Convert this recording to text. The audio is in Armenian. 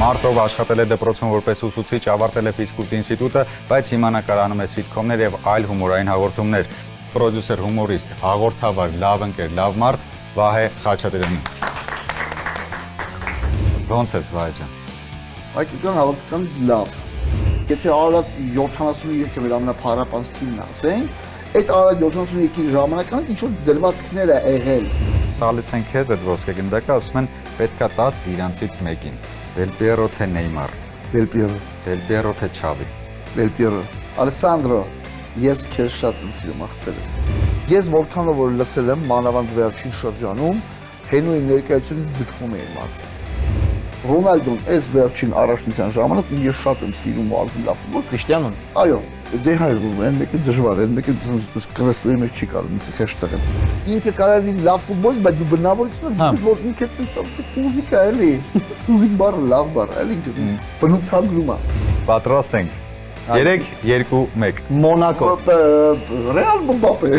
Մարտով աշխատել է դպրոցում որպես ուսուցիչ, ավարտել է ֆիզկուլտ ինստիտուտը, բայց հիմա նկարանում է սիթքոմներ եւ այլ հումորային հաղորդումներ։ Պրոդյուսեր, հումորիստ, հաղորդավար, լավ ընկեր, լավ մարդ Վահե Խաչատրյանի։ Ոնց ես Վահե ջան։ Հայկական հավաքականից լավ։ Եթե արագ 73-ը մեր ամենափառապանց թիմն ասենք, այդ արագ 73-ի ժամանականից ինչ-որ դրվածքներ է եղել։ Տալիս են քեզ այդ ոսկե գնդակը, ասում են պետքա տաս իրանցից մեկին։ Դել Պիերո թե Նեյմար։ Դել Պիերո։ Դել Պիերո թե Չավի։ Դել Պիերո։ Ալեսանդրո, ես քեզ շատ եմ սիրում ախպերս։ Ես որքանով որ լսել եմ մանավանդ վերջին շրջանում, Հենուի ներկայությունից զգվում էի մարդը։ Ռոնալդոն այս վերջին առաջնության ժամանակ ես շատ եմ սիրում ու ալվում լավ ֆուտբոլ։ Քրիստիանոն։ Այո, դե հայրում են, մեկը դժվար է, մեկը կրեսլոյի մեջ չի կարող, ինձ խեղճ տղեն։ Ինքը կարող է լավ ֆուտբոլ, բայց դու բնավորություն ես, որ ինքը մուզիկա էլի, մուզիկ բառը լավ բառ, էլի ինքը բնութագրում է։ Պատրաստ ենք։ 3-2-1 Մոնակո։ Ռեալ Մբապե։